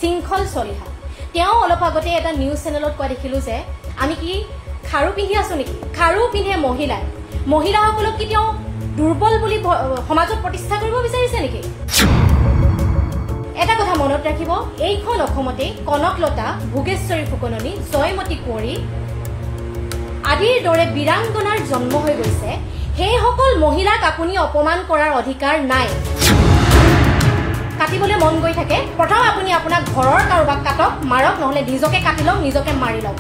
শৃংখল চলিহা তেওঁ অলপ আগতে এটা নিউজ চেনেলত কোৱা দেখিলো যে আমি কি খাৰু পিন্ধি আছো নেকি খাৰু পিন্ধে মহিলাসকলক কি তেওঁ দুৰ্বল বুলি সমাজত প্ৰতিষ্ঠা কৰিব বিচাৰিছে নেকি এটা কথা মনত ৰাখিব এইখন অসমতে কনকলতা ভোগেশ্বৰী ফুকননী জয়মতী কুঁৱৰী আদিৰ দৰে বীৰাংগনাৰ জন্ম হৈ গৈছে সেই সকল মহিলাক আপুনি অপমান কৰাৰ অধিকাৰ নাই কাটিবলৈ মন গৈ থাকে প্ৰথম আপুনি আপোনাৰ ঘৰৰ কাৰোবাক কাটক মাৰক নহলে নিজকে কাটি লওক নিজকে মাৰি লওক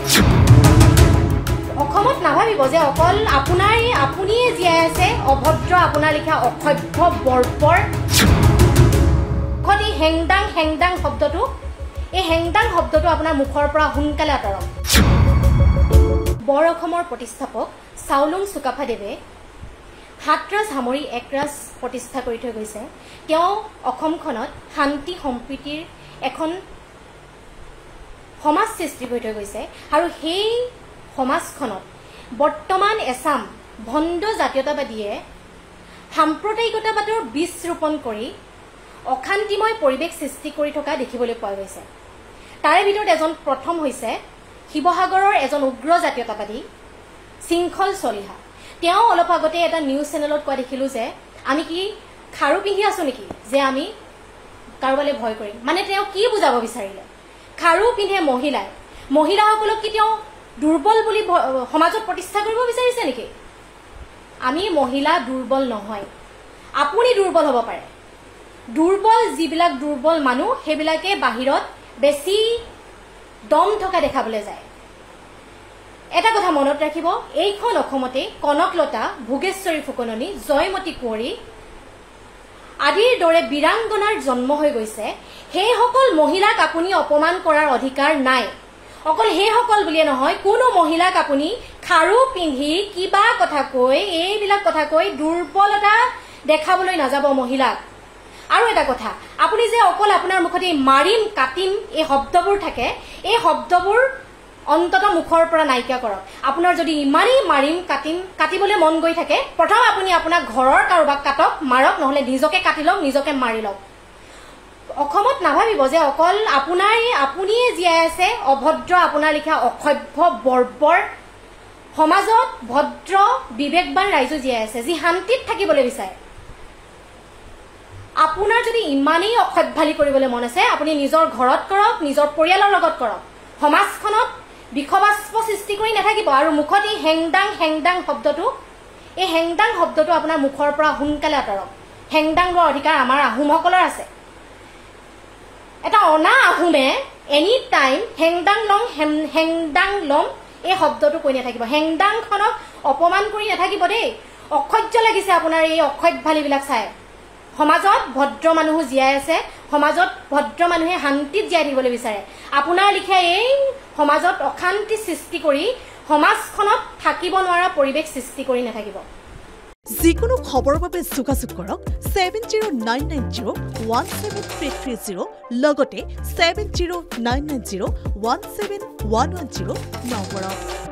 অসমত নাভাবিব যে অকল আপুনিয়ে জীয়াই আছে অভদ্ৰ আপোনাৰ লিখা অসভ্য বৰ্বৰ খনি হেংদাং শব্দটো এই হেংদাং শব্দটো আপোনাৰ মুখৰ পৰা সোনকালে আঁতৰক বৰ অসমৰ প্ৰতিষ্ঠাপক চাউলুং চুকাফাদেৱে হাতৰাজ সামৰি একৰাজ প্ৰতিষ্ঠা কৰি থৈ গৈছে তেওঁ অসমখনত শান্তি সম্প্ৰীতিৰ এখন সমাজ সৃষ্টি কৰি থৈ গৈছে আৰু সেই সমাজখনত বৰ্তমান এছাম ভণ্ড জাতীয়তাবাদীয়ে সাম্প্ৰদায়িকতাবাদৰ বীজ ৰোপণ কৰি অশান্তিময় পৰিৱেশ সৃষ্টি কৰি থকা দেখিবলৈ পোৱা গৈছে তাৰে ভিতৰত এজন প্ৰথম হৈছে শিৱসাগৰৰ এজন উগ্ৰ জাতীয়তাবাদী শৃংখল চলিহা তেওঁ অলপ আগতে এটা নিউজ চেনেলত কোৱা দেখিলো যে আমি কি খাৰু পিন্ধি আছো নেকি যে আমি কাৰোবালৈ ভয় কৰিম মানে তেওঁ কি বুজাব বিচাৰিলে খাৰু পিন্ধে মহিলাসকলক কি তেওঁ দুৰ্বল বুলি সমাজত প্ৰতিষ্ঠা কৰিব বিচাৰিছে নেকি আমি মহিলা দুৰ্বল নহয় আপুনি দুৰ্বল হ'ব পাৰে দুৰ্বল যিবিলাক দুৰ্বল মানুহ সেইবিলাকে বাহিৰত বেছি দম থকা দেখাবলৈ যায় এটা কথা মনত ৰাখিব এইখন অসমতে কনকলতা ভোগেশ্বৰী ফুকননী জয়মতী কুঁৱৰী আদিৰ দৰে বীৰাংগনাৰ জন্ম হৈ গৈছে সেই সকল মহিলাক আপুনি অপমান কৰাৰ অধিকাৰ নাই অকল সেই সকল বুলিয়ে নহয় কোনো মহিলাক আপুনি খাৰু পিন্ধি কিবা কথা কৈ এইবিলাক কথা কৈ দুৰ্বলতা দেখাবলৈ নাযাব মহিলাক আৰু এটা কথা আপুনি যে অকল আপোনাৰ মুখতে মাৰিম কাটিম এই শব্দবোৰ থাকে এই শব্দবোৰ অন্তত মুখৰ পৰা নাইকিয়া কৰক আপোনাৰ যদি ইমানেই মাৰিম কাটিবলৈ মন গৈ থাকে প্ৰথম আপুনি আপোনাৰ ঘৰৰ কাৰোবাক কাটক মাৰক নহলে নিজকে কাটি লওক নিজকে মাৰি লওক অসমত নাভাবিব যে অকল আপুনিয়ে জীয়াই আছে অভদ্ৰ আপোনাৰ লিখা অসভ্য বৰ্বৰ সমাজত ভদ্ৰ বিবেকবান ৰাইজো জীয়াই আছে যি শান্তিত থাকিবলৈ বিচাৰে আপোনাৰ যদি ইমানেই অসভ্যালি কৰিবলৈ মন আছে আপুনি নিজৰ ঘৰত কৰক নিজৰ পৰিয়ালৰ লগত কৰক সমাজখনত বিখবাস্প সৃষ্টি কৰি নাথাকিব আৰু মুখত এই হেংদাং শব্দটো এই হেংদাং শব্দটো আপোনাৰ মুখৰ পৰা সোনকালে আঁতৰক হেংদাং লোৱাৰ অধিকাৰ আমাৰ আহোমসকলৰ আছে এটা অনা আহোমে এনি টাইম হেংদাং লম এই শব্দটো কৈ নাথাকিব হেংদাংখনক অপমান কৰি নাথাকিব দেই অসহ্য লাগিছে আপোনাৰ এই অসভ্যালিবিলাক চাই সমাজত ভদ্ৰ মানুহ জীয়াই আছে সমাজত ভদ্ৰ মানুহে শান্তিত জীয়াই থাকিবলৈ বিচাৰে আপোনাৰ লিখা এই সমাজত অশান্তি সৃষ্টি কৰি সমাজখনত থাকিব নোৱাৰা পৰিৱেশ সৃষ্টি কৰি নাথাকিব যিকোনো খবৰৰ বাবে যোগাযোগ কৰক 7099017330 লগতে 7099017110 নম্বৰত